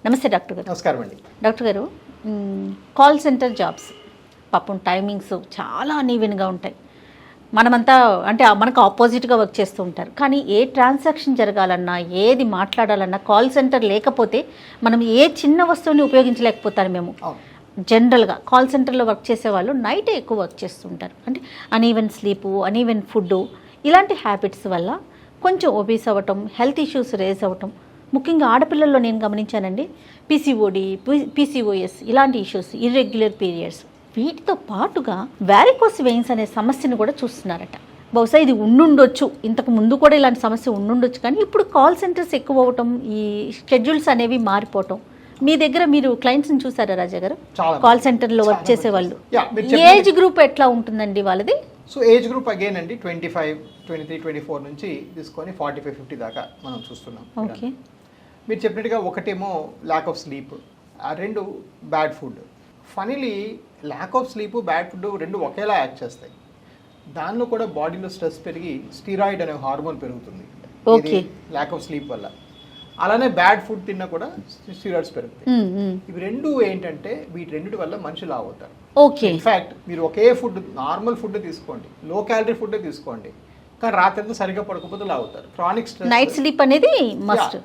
నమస్తే డాక్టర్ గారు. నమస్కారం అండి. డాక్టర్ గారు, కాల్ సెంటర్ జాబ్స్ పాపం టైమింగ్స్ చాలా అనీవెన్గా ఉంటాయి. మనమంతా అంటే మనకు ఆపోజిట్గా వర్క్ చేస్తూ ఉంటారు. కానీ ఏ ట్రాన్సాక్షన్ జరగాలన్నా, ఏది మాట్లాడాలన్నా కాల్ సెంటర్ లేకపోతే మనం ఏ చిన్న వస్తువుని ఉపయోగించలేకపోతారు. మేము జనరల్గా కాల్ సెంటర్లో వర్క్ చేసేవాళ్ళు నైటే ఎక్కువ వర్క్ చేస్తుంటారు. అంటే అనీవెన్ స్లీపు, అనీవెన్ ఫుడ్, ఇలాంటి హ్యాబిట్స్ వల్ల కొంచెం ఒబీస్ అవ్వటం, హెల్త్ ఇష్యూస్ రేజ్ అవ్వటం, ముఖ్యంగా ఆడపిల్లల్లో నేను గమనించానండి. పీసీఓడి, పీసీఓఎస్ ఇలాంటి ఇష్యూస్, ఇర్రెగ్యులర్ పీరియడ్స్, వీటితో పాటుగా వారికోస్ వెయిన్స్ అనే సమస్యను కూడా చూస్తున్నారట. బహుశా ఇది ఉండుండొచ్చు, ఇంతకు ముందు కూడా ఇలాంటి సమస్య ఉండుండొచ్చు. కానీ ఇప్పుడు కాల్ సెంటర్స్ ఎక్కువ అవ్వటం, ఈ షెడ్యూల్స్ అనేవి మారిపోవటం, మీ దగ్గర మీరు క్లయింట్స్ని చూసారా రాజా గారు? కాల్ సెంటర్లో వర్క్ చేసే వాళ్ళు ఏజ్ గ్రూప్ ఎట్లా ఉంటుందండి వాళ్ళది? సో ఏజ్ గ్రూప్ అగైన్ అండి 25, 23, 24 నుంచి తీసుకొని 45, 50 దాకా మనం చూస్తున్నాం. ఓకే, మీరు చెప్పినట్టుగా ఒకటేమో ల్యాక్ ఆఫ్ స్లీప్, ఆ రెండు bad food. Funnily lack of sleep, bad food రెండు ఒకేలా యాక్ట్ చేస్తాయి. దానిలో కూడా బాడీలో స్ట్రెస్ పెరిగి స్టీరాయిడ్ అనే హార్మోన్ పెరుగుతుంది ల్యాక్ ఆఫ్ స్లీప్ వల్ల. అలానే బ్యాడ్ ఫుడ్ తిన్నా కూడా స్టీరాయిడ్స్ పెరుగుతాయి. ఇవి రెండు ఏంటంటే వీటి రెండిటి వల్ల మనుషులు అవుతారు. ఇన్ఫ్యాక్ట్ మీరు ఒకే ఫుడ్, నార్మల్ ఫుడ్ తీసుకోండి, లో క్యాలరీ ఫుడ్ తీసుకోండి, కానీ రాత్రి అంతా సరిగ్గా పడుకోకపోతే లావుతారు. క్రానిక్ స్ట్రెస్, నైట్ స్లీప్ అనేది మస్ట్.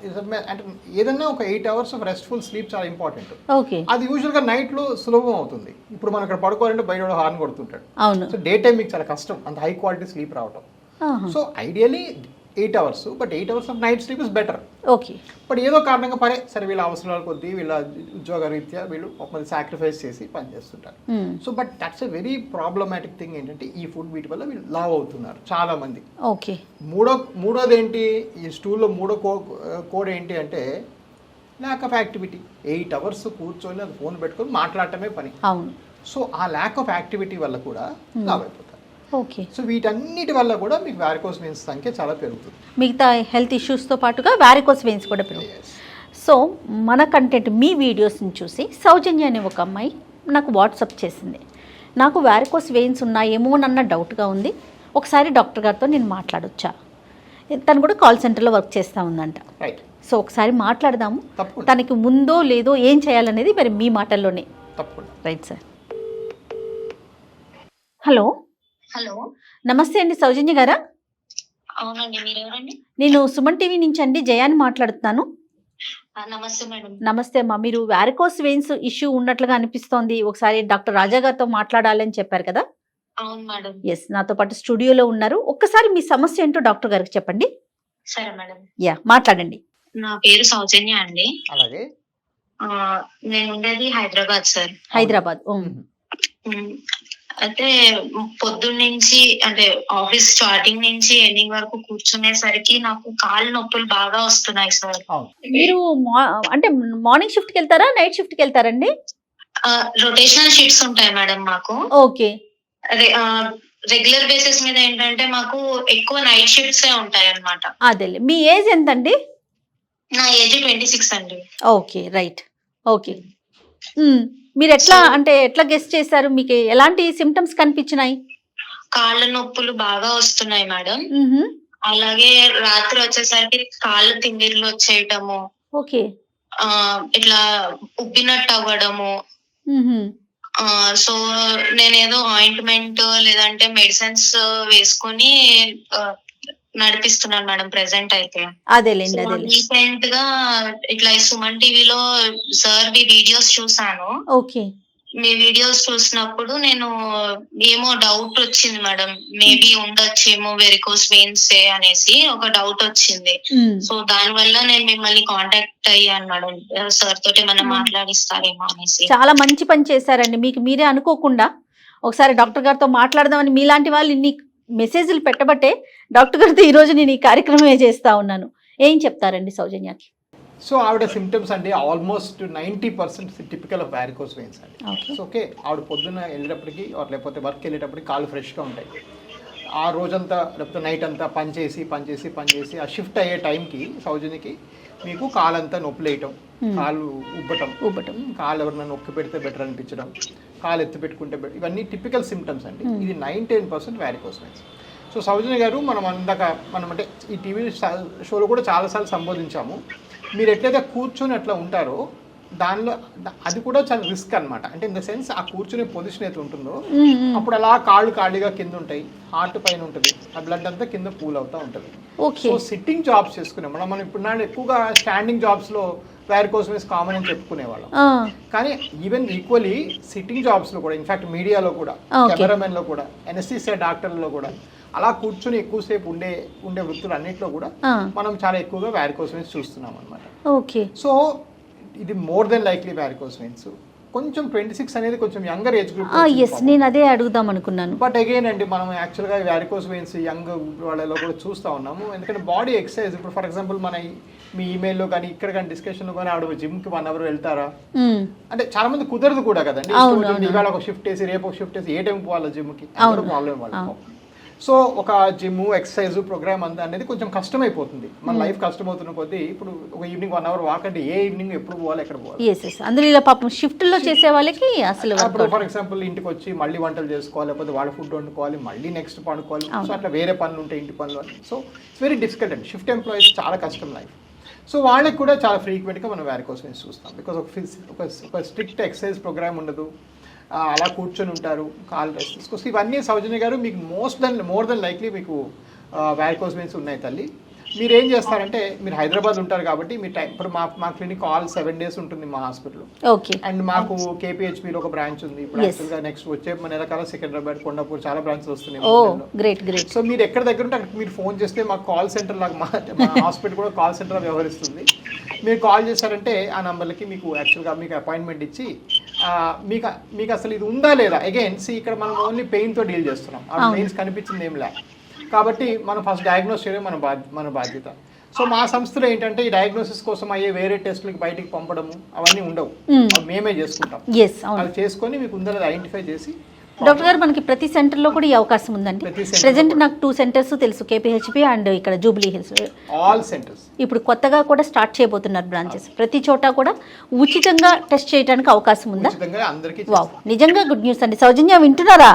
అంటే ఏదన్నా ఒక 8 hours ఆఫ్ రెస్ట్ఫుల్ స్లీప్ చాలా ఇంపార్టెంట్. ఓకే, అది యూజువల్గా నైట్లో సులభం అవుతుంది. ఇప్పుడు మనం ఇక్కడ పడుకోవాలంటే బయట హార్న్ కొడుతుంటాడు. అవును. సో డే టైం మీకు చాలా కష్టం అంత హై క్వాలిటీ స్లీప్ రావటం. So ideally 8 hours, but 8 hours of night sleep is better. Okay, but ఏదో కారణంగా సరే వీళ్ళ అవసరాల కొద్దీ, వీళ్ళ ఉద్యోగ రీత్యా వీళ్ళు ఒక సాక్రిఫైస్ చేసి పనిచేస్తుంటారు. So but that's a very problematic thing. ఏంటంటే ఈ ఫుడ్ వీటి వల్ల వీళ్ళు లావ్ అవుతున్నారు చాలా మంది. ఓకే, మూడోది ఏంటి, ఈ స్టూల్లో మూడో కోడ్ ఏంటి అంటే ల్యాక్ ఆఫ్ యాక్టివిటీ. 8 hours కూర్చొని అది ఫోన్ పెట్టుకొని మాట్లాడటమే పని. అవును. సో ఆ ల్యాక్ ఆఫ్ యాక్టివిటీ వల్ల కూడా లావ్ అయిపోతారు. ఓకే, సో వీటన్నిటి వల్ల కూడా మీకు వారికోస్ వెయిన్స్ సంఖ్య చాలా పెరుగుతుంది. మిగతా హెల్త్ ఇష్యూస్తో పాటుగా వారికోస్ వెయిన్స్ కూడా పెరుగుతుంది. సో మన కంటెంట్, మీ వీడియోస్ని చూసి సౌజన్య అనే ఒక అమ్మాయి నాకు వాట్సాప్ చేసింది. నాకు వారికోస్ వెయిన్స్ ఉన్నాయేమో అన్న డౌట్గా ఉంది, ఒకసారి డాక్టర్ గారితో నేను మాట్లాడొచ్చా? తను కూడా కాల్ సెంటర్లో వర్క్ చేస్తూ ఉందంట. రైట్. సో ఒకసారి మాట్లాడదాము. తనకి ముందో లేదో ఏం చేయాలనేది మరి మీ మాటల్లోనే. తప్పకుండా. Right sir. హలో. హలో, నమస్తే అండి, సౌజన్య గారా? అవునండి, మీరెవరండి? నేను సుమన్ టీవీ నుంచి అండి, జయాని మాట్లాడుతున్నాను. నమస్తే మేడం. నమస్తే అమ్మా. మీరు వారికోస్ వెయిన్స్ ఇష్యూ ఉన్నట్లుగా అనిపిస్తోంది, ఒకసారి డాక్టర్ రాజా గారితో మాట్లాడాలని చెప్పారు కదా? అవును మేడం. ఎస్, నాతో పాటు స్టూడియోలో ఉన్నారు. ఒక్కసారి మీ సమస్య ఏంటో డాక్టర్ గారికి చెప్పండి. సరే మేడం. యా, మాట్లాడండి. నా పేరు సౌజన్య అండి. అలాగే. నేను ఉండేది హైదరాబాద్ సార్. హైదరాబాద్. అయితే పొద్దున్నుంచి అంటే ఆఫీస్ స్టార్టింగ్ నుంచి ఎండింగ్ వరకు కూర్చునేసరికి నాకు కాళ్ళు నొప్పులు బాగా వస్తున్నాయి సార్. మీరు అంటే మార్నింగ్ షిఫ్ట్ కి వెళ్తారా, నైట్ షిఫ్ట్ కి వెళ్తారండి? రొటేషనల్ షిఫ్ట్స్ ఉంటాయి మేడం మాకు. ఓకే. రెగ్యులర్ బేసిస్ మీద ఏంటంటే మాకు ఎక్కువ నైట్ షిఫ్ట్స్ ఉంటాయి అన్నమాట. అదే. మీ ఏజ్ ఎంత అండి? నా ఏజ్ 26 అండి. Okay, right. ఓకే. మీరు ఎట్లా గెస్ చేశారు? మీకు ఎలాంటి సిమ్టమ్స్ కనిపించినాయి? కాళ్ళ నొప్పులు బాగా వస్తున్నాయి మేడం. అలాగే రాత్రి వచ్చేసరికి కాళ్ళు తిమ్మిర్లు వచ్చేయటము. ఓకే. ఇట్లా ఉబ్బినట్టు అవ్వడము. సో నేనేదో ఆయింట్మెంట్ లేదంటే మెడిసిన్స్ వేసుకొని నడిపిస్తున్నాను మేడం ప్రెసెంట్ అయితే. అదేలేండి. రీసెంట్ గా ఇట్లా సుమన్ టీవీలో సార్ మీ వీడియోస్ చూసాను. ఓకే. మీ వీడియోస్ చూసినప్పుడు నేను ఏమో డౌట్ వచ్చింది మేడం, మేబీ ఉండొచ్చేమో వెరికోస్ వెయిన్స్ అనేసి ఒక డౌట్ వచ్చింది. సో దాని వల్ల నేను మిమ్మల్ని కాంటాక్ట్ అయ్యాను మేడం, సార్ తోటి మనం మాట్లాడిస్తారేమో అనేసి. చాలా మంచి పని చేశారండి. మీకు మీరే అనుకోకుండా ఒకసారి డాక్టర్ గారితో మాట్లాడదామని మీలాంటి వాళ్ళు ఇన్ని మెసేజ్లు పెట్టబట్టే డాక్టర్ గారితో ఈరోజు నేను ఈ కార్యక్రమమే చేస్తా ఉన్నాను. ఏం చెప్తారండి సౌజన్యకి? సో ఆవిడ సిమ్టమ్స్ అండి almost 90% typical of varicose veins అండి. ఓకే, ఆవిడ పొద్దున్న వెళ్ళేటప్పటికి లేకపోతే వర్క్ వెళ్ళేటప్పటికి కాళ్ళు ఫ్రెష్గా ఉంటాయి. ఆ రోజంతా లేకపోతే నైట్ అంతా పనిచేసి ఆ షిఫ్ట్ అయ్యే టైంకి సౌజన్యకి మీకు కాలంతా నొప్పులు వేయటం, కాళ్ళు ఉబ్బటం, కాళ్ళు ఎవరైనా నొక్కి పెడితే బెటర్ అనిపించడం, కాలు ఎత్తి పెట్టుకుంటే బెటర్, ఇవన్నీ టిపికల్ సిమ్టమ్స్ అండి. ఇది 9-10% వారికోస్ వెయిన్స్. సో సౌజన్య గారు, మనం అంటే ఈ టీవీ షోలో కూడా చాలాసార్లు సంబోధించాము. మీరు ఎట్లయితే కూర్చొని అట్లా ఉంటారో దానిలో అది కూడా చాలా రిస్క్ అన్నమాట. అంటే ఇన్ ద సెన్స్ ఆ కూర్చునే పొజిషన్ అయితే ఉంటుందో అప్పుడు అలా కాళ్ళు ఖాళీగా కింద ఉంటాయి, హార్ట్ పైన ఉంటుంది, ఆ బ్లడ్ అంతా కింద కూల్ అవుతూ ఉంటుంది. ఓకే. సో సిట్టింగ్ జాబ్స్ చేసుకునే మనం ఇప్పుడు ఎక్కువగా స్టాండింగ్ జాబ్స్లో వారికోస్ వెయిన్స్ కామన్ అని చెప్పుకునేవాళ్ళం. కానీ ఈవెన్ ఈక్వలీ సిట్టింగ్ జాబ్స్లో కూడా, ఇన్ఫాక్ట్ మీడియాలో కూడా, కెమెరామెన్లో కూడా, ఎనస్థీసియా డాక్టర్లలో కూడా అలా కూర్చొని ఎక్కువసేపు ఉండే వృత్తులు అన్నింటిలో కూడా మనం చాలా ఎక్కువగా వారికోస్ వెయిన్స్ చూస్తున్నాం అనమాట. ఓకే. సో ఇది more than likely varicose veins. కొంచెం 26 అనేది కొంచెం యంగర్ ఏజ్ గ్రూప్. ఎస్, నేను అదే అడుగుదాం అనుకున్నాను. బట్ అగైన్ అండి, మనం యాక్చువల్గా వారికోస్ వెయిన్స్ యంగ్ వాళ్ళలో కూడా చూస్తూ ఉన్నాము. ఎందుకంటే బాడీ ఎక్సర్సైజ్, ఇప్పుడు ఫర్ ఎగ్జాంపుల్ మన మీ ఈమెయిల్లో కానీ ఇక్కడ కానీ డిస్కషన్లో కానీ ఆవిడ జిమ్కి 1 hour వెళ్తారా అంటే చాలా మంది కుదరదు కూడా కదండి. ఇవాళ ఒక షిఫ్ట్ వేసి రేపు ఒక షిఫ్ట్ వేసి ఏ టైంకి పోవాలి జిమ్కి, ప్రాబ్లం వాళ్ళు. సో ఒక జిమ్ ఎక్సర్సైజ్ ప్రోగ్రామ్ అనేది కొంచెం కష్టమైపోతుంది. మన లైఫ్ కష్టమవుతున్న కొద్దీ ఇప్పుడు ఒక ఈవినింగ్ 1 hour వాక్ అంటే ఏ ఈవినింగ్ ఎప్పుడు పోవాలి, ఎక్కడ పోవాలి. అందులో ఇలా పాపం షిఫ్ట్లో చేసే వాళ్ళకి అసలు ఇప్పుడు ఫర్ ఎగ్జాంపుల్ ఇంటికి వచ్చి మళ్ళీ వంటలు చేసుకోవాలి, లేకపోతే వాళ్ళ ఫుడ్ వండుకోవాలి, మళ్ళీ నెక్స్ట్ పండుకోవాలి. సో అట్లా వేరే పనులు ఉంటాయి, ఇంటి పనులు అని. సో ఇట్స్ వెరీ డిఫికల్ట్ అండి. షిఫ్ట్ ఎంప్లాయీస్ చాలా కష్టం లైఫ్. సో వాళ్ళకి కూడా చాలా ఫ్రీక్వెంట్గా మనం వారికోస్ వెయిన్స్ చూస్తాం. బికాస్ ఒక స్ట్రిక్ట్ ఎక్సర్సైజ్ ప్రోగ్రామ్ ఉండదు, అలా కూర్చొని ఉంటారు, కాల్ రెస్ట్ తీసుకోవచ్చు. ఇవన్నీ సౌజన్య గారు మీకు మోర్ దెన్ లైక్లీ మీకు వారికోస్ వెయిన్స్ ఉన్నాయి తల్లి. మీరు ఏం చేస్తారంటే, మీరు హైదరాబాద్ ఉంటారు కాబట్టి మీ టైం ఇప్పుడు మా క్లినిక్ ఆల్ 7 days ఉంటుంది మా హాస్పిటల్. ఓకే. అండ్ మాకు కేపీహెచ్పీలో ఒక బ్రాంచ్ ఉంది. ఇప్పుడు యాక్చువల్గా నెక్స్ట్ వచ్చే నెలకాల సికింద్రాబాద్, కొండాపూర్ చాలా బ్రాంచ్లు వస్తున్నాయి. సో మీరు ఎక్కడ దగ్గర ఉంటే అక్కడ మీరు ఫోన్ చేస్తే మాకు కాల్ సెంటర్ లాగా మా హాస్పిటల్ కూడా కాల్ సెంటర్ వ్యవహరిస్తుంది. మీరు కాల్ చేశారంటే ఆ నంబర్లకి మీకు యాక్చువల్గా మీకు అపాయింట్మెంట్ ఇచ్చి మీకు అసలు ఇది ఉందా లేదా, అగైన్ ఇక్కడ మనం ఓన్లీ పెయిన్తో డీల్ చేస్తున్నాం. ఆ పెయిన్స్ కనిపించింది ఏం లే కాబట్టి మనం ఫస్ట్ డయాగ్నోస్ చేయడం మన బాధ్యత. సో మా సంస్థలో ఏంటంటే ఈ డయాగ్నోసిస్ కోసం అయ్యే వేరే టెస్ట్లకి బయటికి పంపడము అవన్నీ ఉండవు, మేమే చేసుకుంటాం. అవి చేసుకొని మీకు ఉందని ఐడెంటిఫై చేసి. డాక్టర్ గారు, మనకి ప్రతి సెంటర్లో కూడా ఈ అవకాశం ఉందండి. ప్రెసెంట్ నాకు 2 centers తెలుసు, కేపీహెచ్పీ అండ్ ఇక్కడ జూబ్లీ హిల్స్. ఆల్ సెంటర్స్ ఇప్పుడు కొత్తగా కూడా స్టార్ట్ చేయబోతున్నారు బ్రాంచెస్. ప్రతి చోట కూడా ఉచితంగా టెస్ట్ చేయడానికి అవకాశం ఉందా? వావ్, నిజంగా గుడ్ న్యూస్ అండి. సౌజన్య వింటున్నారా?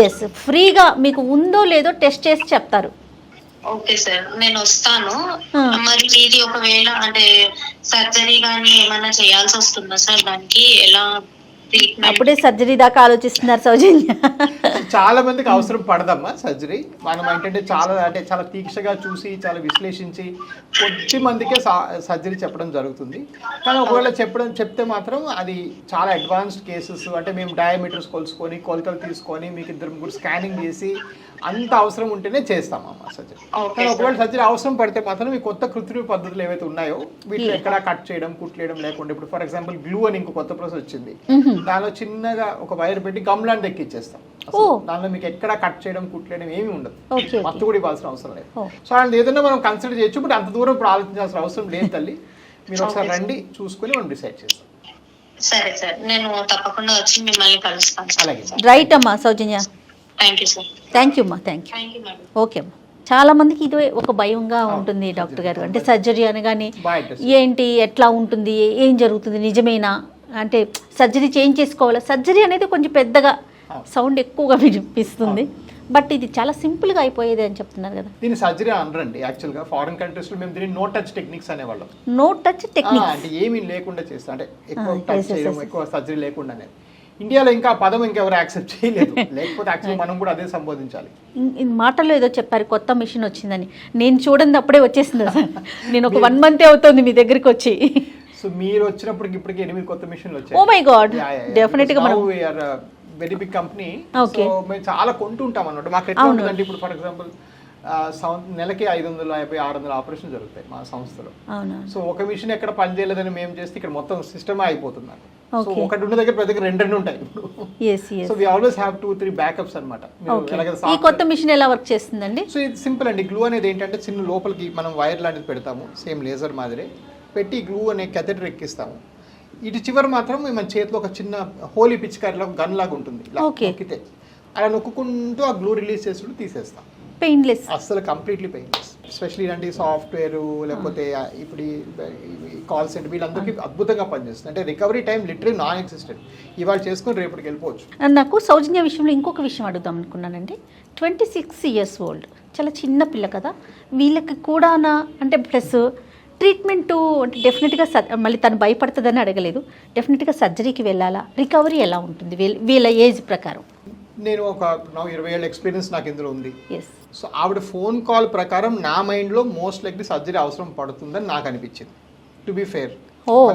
ఎస్, ఫ్రీగా మీకు ఉందో లేదో టెస్ట్ చేసి చెప్తారు. ఓకే సార్, నేను వస్తాను. మరి మీది ఒకవేళ అంటే సర్జరీ కానీ ఏమైనా చేయాల్సి వస్తుందా సార్? దానికి ఎలా? అప్పుడే సర్జరీ దాకా ఆలోచిస్తున్నారు సౌజన్య. చాలా మందికి అవసరం పడదమ్మా సర్జరీ. మనం ఏంటంటే చాలా తీక్షగా చూసి చాలా విశ్లేషించి కొద్ది మందికే సర్జరీ చెప్పడం జరుగుతుంది. కానీ ఒకవేళ చెప్తే మాత్రం అది చాలా అడ్వాన్స్డ్ కేసెస్. అంటే మేము డయామీటర్స్ కొలుసుకొని కొలతలు తీసుకొని మీకు 2-3 స్కానింగ్ చేసి అంత అవసరం ఉంటేనే చేస్తామమ్మా సర్జరీ. కానీ ఒకవేళ సర్జరీ అవసరం పడితే మాత్రం ఈ కొత్త కృత్రిమ పద్ధతులు ఏవైతే ఉన్నాయో వీటిలో ఎక్కడ కట్ చేయడం కుట్లేయడం లేకుండా, ఇప్పుడు ఫర్ ఎగ్జాంపుల్ గ్లూ అని ఇంకో కొత్త ప్రాసెస్ వచ్చింది. దానిలో చిన్నగా ఒక వైర్ పెట్టి గమ్లాంటి ఎక్కిచ్చేస్తాం. దానిలో మీకు ఎక్కడ కట్ చేయడం కుట్లేయడం ఏమీ ఉండదు, మత్తు కూడా ఇవ్వాల్సిన అవసరం లేదు. సో అది ఏదైనా మనం కన్సిడర్ చేయొచ్చు, బట్ అంత దూరం ఇప్పుడు ఆలోచించాల్సిన అవసరం లేదు తల్లి. మీరు ఒకసారి రండి, చూసుకొని మనం డిసైడ్ చేస్తాం. సరే సార్, నేను తప్పకుండా వచ్చి మిమ్మల్ని కలుస్తాను. అలాగే, రైట్ అమ్మా Soujanya. Thank you sir. Thank you అమ్మా. Thank you. ఓకే అమ్మా. చాలా మందికి ఇది ఒక భయంగా ఉంటుంది డాక్టర్ గారు. అంటే సర్జరీ అనగానే ఏంటి, ఎట్లా ఉంటుంది, ఏం జరుగుతుంది, నిజమేనా, అంటే సర్జరీ చేంజ్ చేసుకోవాలా? సర్జరీ అనేది కొంచెం పెద్దగా సౌండ్ ఎక్కువగా వినిపిస్తుంది, బట్ ఇది చాలా సింపుల్గా అయిపోయేది అని చెప్తున్నారు కదా. దీన్ని సర్జరీ అనరండి. యాక్చువల్గా ఫారెన్ కంట్రీస్లో మేము దీన్ని నో టచ్ టెక్నిక్స్ అనేవాళ్ళం. నో టచ్ టెక్నిక్స్ అంటే ఏమీ లేకుండా చేస్తాం, అంటే ఎక్కువ టచ్ చేయడం, ఎక్కువ సర్జరీ లేకుండానే. ఇండియాలో ఇంకా ఆ పదం ఇంకెవరు యాక్సెప్ట్ చేయలేదు, లేకపోతే యాక్చువల్లీ మనం కూడా అదే సంబోధించాలి. మాటల్లో ఏదో చెప్పారు, కొత్త మిషన్ వచ్చిందని. నేను చూడండి అప్పుడే వచ్చేసింది సార్. నేను ఒక 1 month అవుతుంది మీ దగ్గరికి వచ్చి. సో మీరు వచ్చినప్పటికి ఇప్పటికి 8 కొత్త మిషన్లు వచ్చాయి. ఓ మై గాడ్, డెఫినెట్ గా మనం వెరీ బిగ్ కంపెనీ. సో మేము చాలా కొంటుంటాం అన్నమాట. మాకు ఎట్లా ఉంటుందంటే, ఇప్పుడు ఫర్ ఎగ్జాంపుల్ నెలకి 550-600 ఆపరేషన్ జరుగుతాయి మా సంస్థలో. సో ఒక మిషన్ ఎక్కడ పని చేయలేదని మేము చేస్తే ఇక్కడ మొత్తం సిస్టమ్ అయిపోతుంది. సో ఒకటి ఉన్న దగ్గర ప్రతి దగ్గర 2 ఉంటాయి ఇప్పుడు. So we always have 2-3 backups అన్నమాట. ఈ కొత్త మిషన్ ఎలా వర్క్ చేస్తుందండి? సో ఇది సింపుల్ అండి. గ్లూ అనేది ఏంటంటే చిన్న లోపలికి మనం వైర్ లాంటిది పెడతాము, సేమ్ లేజర్ మాదిరి పెట్టి గ్లూ అనే కెథెటర్ ఎక్కిస్తాము. ఇటు చివరి మాత్రం మన చేతిలో ఒక చిన్న హోలీ పిచికారిలో గన్ లాగా ఉంటుంది, నొక్కితే అలా నొక్కుంటూ ఆ గ్లూ రిలీజ్ చేసి తీసేస్తాం. పెయిన్లెస్, అస్సలు కంప్లీట్లీ పెయిన్లెస్. ఎస్పెషల్లీ ఇలాంటి సాఫ్ట్వేర్ లేకపోతే ఇప్పుడు కాల్ సెంటర్ వీళ్ళందరికీ అద్భుతంగా పనిచేస్తుంది. అంటే recovery time literally non existent. ఇవాళ చేసుకుని రేపటికి వెళ్ళిపోవచ్చు. నాకు సౌజన్య విషయంలో ఇంకొక విషయం అడుగుదాం అనుకున్నానండి. 26 years old, చాలా చిన్న పిల్ల కదా, వీళ్ళకి కూడా అంటే ప్లస్ ట్రీట్మెంట్ అంటే డెఫినెట్గా మళ్ళీ తను భయపడుతుందని అడగలేదు, డెఫినెట్గా సర్జరీకి వెళ్ళాలా, రికవరీ ఎలా ఉంటుంది వీళ్ళ ఏజ్ ప్రకారం? నేను ఒక 20 ఏళ్ళ ఎక్స్పీరియన్స్ నాకు ఇందులో ఉంది. ఎస్. సో ఆవిడ ఫోన్ కాల్ ప్రకారం నా మైండ్లో మోస్ట్ లైక్లీ సర్జరీ అవసరం పడుతుందని నాకు అనిపించింది. టు బీ ఫేర్,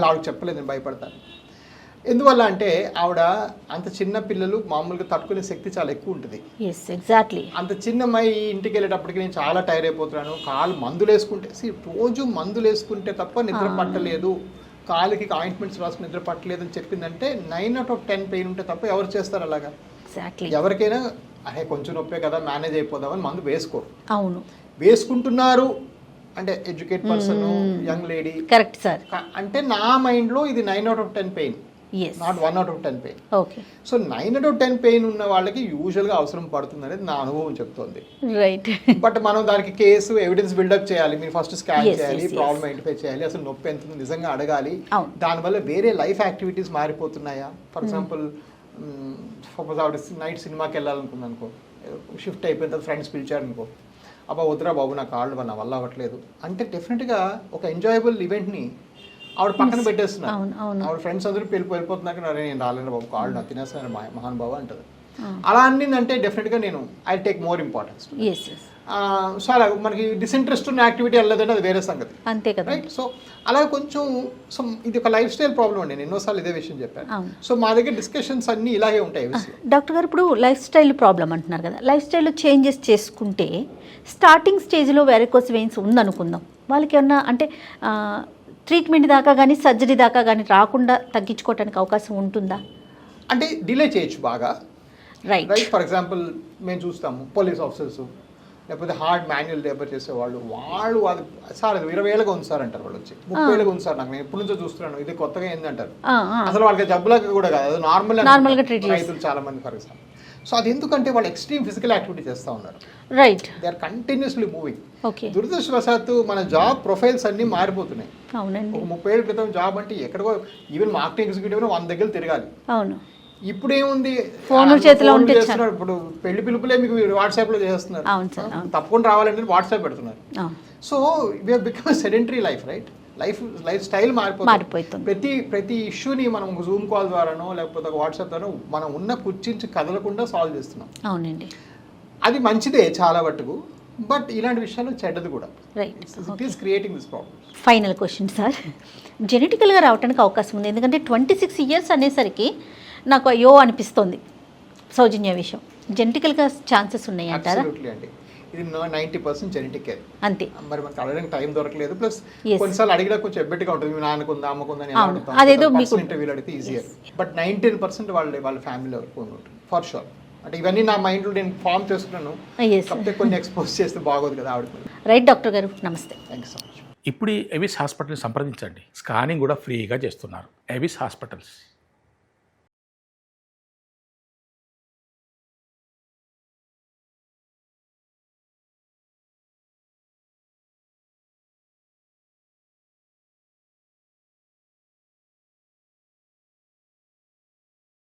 ఆవిడ చెప్పలేదు, నేను భయపడతాను. ఎందువల్ల అంటే ఆవిడ అంత చిన్న పిల్లలు మామూలుగా తట్టుకునే శక్తి చాలా ఎక్కువ ఉంటుంది. Yes, exactly. అంత చిన్న అమ్మాయి ఇంటికి వెళ్ళేటప్పటికి నేను చాలా టైర్ అయిపోతున్నాను, కాలు మందులు వేసుకుంటే రోజు మందులు వేసుకుంటే తప్ప నిద్ర పట్టలేదు, కాలుకి ఆయింట్మెంట్స్ రాసుకుని నిద్ర పట్టలేదు అని చెప్పిందంటే 9 out of 10 పెయిన్ ఉంటే తప్ప ఎవరు చేస్తారు అలాగా? ఎగ్జాక్ట్లీ. ఎవరికైనా అరే కొంచెం నొప్పే కదా మేనేజ్ అయిపోదామని మందు వేసుకోరు. అవును, వేసుకుంటున్నారు అంటే educate person, young lady. Correct sir. అంటే నా మైండ్లో ఇది 9 out of 10 pain, not 1 out of 10 pain. Okay. So 9 out of 10 pain ఉన్న వాళ్ళకి యూజువల్గా అవసరం పడుతుంది అనేది నా అనుభవం చెప్తోంది. రైట్. బట్ మనం దానికి కేసు ఎవిడెన్స్ బిల్డప్ చేయాలి, మీరు ఫస్ట్ స్కాన్ Yes, చేయాలి, yes, ప్రాబ్లమ్ ఐడెంటిఫై చేయాలి, అసలు నొప్పి ఎంత ఉందో నిజంగా అడగాలి. అవును. దానివల్ల వేరే లైఫ్ యాక్టివిటీస్ మారిపోతున్నాయా? ఫర్ ఎగ్జాంపుల్ సపోజ్ ఆవిడ నైట్ సినిమాకి వెళ్ళాలనుకుంది అనుకో, షిఫ్ట్ అయిపోయిన తర్వాత ఫ్రెండ్స్ పిలిచారనుకో, అబ్బా వద్దురా బాబు నా కాళ్ళు నా వల్ల అవ్వట్లేదు అంటే డెఫినెట్గా ఒక ఎంజాయబుల్ ఈవెంట్ని ఆవిడ పక్కన పెట్టేస్తున్నారు. ఆవిడ ఫ్రెండ్స్ అందరూ వెళ్ళిపోతున్నారు, నేను రాలేను బాబు కాళ్ళు నాకు తినేస్తున్నారు మహాన్ బాబు అంటారు. అలా అన్నిందంటే డెఫినెట్గా నేను I take more importance. So అలా మనకి డిసింట్రెస్ట్ ఉన్న యాక్టివిటీ వెళ్ళదంటే అది వేరే సంగతి, అంతే కదా. రైట్. సో అలా కొంచెం సో ఇది ఒక లైఫ్ స్టైల్ ప్రాబ్లం అండి, నేను ఎన్నోసార్లు ఇదే విషయం చెప్పాను. సో మా దగ్గర డిస్కషన్స్ అన్నీ ఇలాగే ఉంటాయి. డాక్టర్ గారు ఇప్పుడు లైఫ్ స్టైల్ ప్రాబ్లం అంటున్నారు కదా, లైఫ్ స్టైల్లో చేంజెస్ చేసుకుంటే స్టార్టింగ్ స్టేజ్లో వెరికోస్ వెయిన్స్ ఉందనుకుందాం, వాళ్ళకి ఏమన్నా అంటే ట్రీట్మెంట్ దాకా కానీ సర్జరీ దాకా కానీ రాకుండా తగ్గించుకోవడానికి అవకాశం ఉంటుందా? అంటే డిలే చేయొచ్చు బాగా. రైట్. ఫర్ ఎగ్జాంపుల్ మేము చూస్తాము పోలీస్ ఆఫీసర్స్ లేకపోతే హార్డ్ మాన్యువల్ లేబర్ చేసేవాళ్ళు, వాళ్ళు అది సార్ అది 20 ఏళ్ళగా ఉంది సార్ అంటారు, వాళ్ళు వచ్చి 30 ఏళ్ళగా ఉంది సార్, నాకు నేను ఎప్పటి నుంచో చూస్తున్నాను, ఇది కొత్తగా ఏంది అంటారు. అసలు వాళ్ళకి జబ్బులాగా కూడా కాదు, అది నార్మల్గా ట్రీట్ రైతులు చాలా మంది ఫర్ ఎగ్జాంపుల్. సో అది ఎందుకంటే వాళ్ళు ఎక్స్ట్రీమ్ ఫిజికల్ యాక్టివిటీ చేస్తూ ఉన్నారు. Right. They are continuously moving. Okay. దురదృష్టవశాత్తు మన జాబ్ ప్రొఫైల్స్ అన్నీ మారిపోతున్నాయి. అవునండి. ఒక 30 ఏళ్ళ క్రితం జాబ్ అంటే ఎక్కడికో ఈవెన్ మార్కెటింగ్ ఎగ్జిక్యూటివ్ 100 దగ్గర తిరగాలి. అవును. ఇప్పుడు ఏముంది, ఫోన్ చేతిలో ఉంటే ఇప్పుడు పెళ్లి పిలుపులే మీకు వాట్సాప్ లో చేస్తున్నారు. అవును సార్. తప్పకుండా రావాలంటే వాట్సాప్ పెడుతున్నారు. So we have become sedentary life, right. Life style మారిపోతుంది. ప్రతి ఇష్యూని మనం జూమ్ కాల్ ద్వారానో లేకపోతే ఒక వాట్సాప్ ద్వారా మనం ఉన్న కుర్చీంచి కదలకుండా సాల్వ్ చేస్తున్నాం. అవునండి. అది మంచిదే చాలా మట్టుకు, బట్ ఇలాంటి విషయాలు చెడ్డది కూడా. Right. It is creating this problem. Final question sir, జెనెటికల్గా రావడానికి అవకాశం ఉంది, ఎందుకంటే 26 years అనేసరికి నాకు అయ్యో అనిపిస్తుంది సౌజన్య విషయం, జెనెటికల్గా ఛాన్సెస్ ఉన్నాయి అంటారా? అబ్సల్యూట్లీ అండి, ఇది 90% జెనెటిక్. అంతే. మరి మనకు అడగడానికి టైం దొరకలేదు, ప్లస్ కొన్నిసార్లు అడిగినా కొంచెం ఎబ్బెట్టిగా ఉంటుంది, మీ నాన్నకుందా అమ్మకుందని అదేదో మీకు ఇంటర్వ్యూలు అడిగితే ఈజియర్. బట్ 19% వాళ్ళ ఫ్యామిలీలో ఉంటుంది ఫర్ షూర్. అంటే ఇవన్నీ నా మైండ్లో నేను ఫామ్ చేసుకున్నాను, కాకపోతే కొన్ని ఎక్స్పోజ్ చేస్తే బాగోదు కదా ఆవిడకి. రైట్ డాక్టర్ గారు, నమస్తే. Thank you so much. ఇప్పుడు ఎవిస్ హాస్పిటల్ని సంప్రదించండి, స్కానింగ్ కూడా ఫ్రీగా చేస్తున్నారు. Avis hospitals.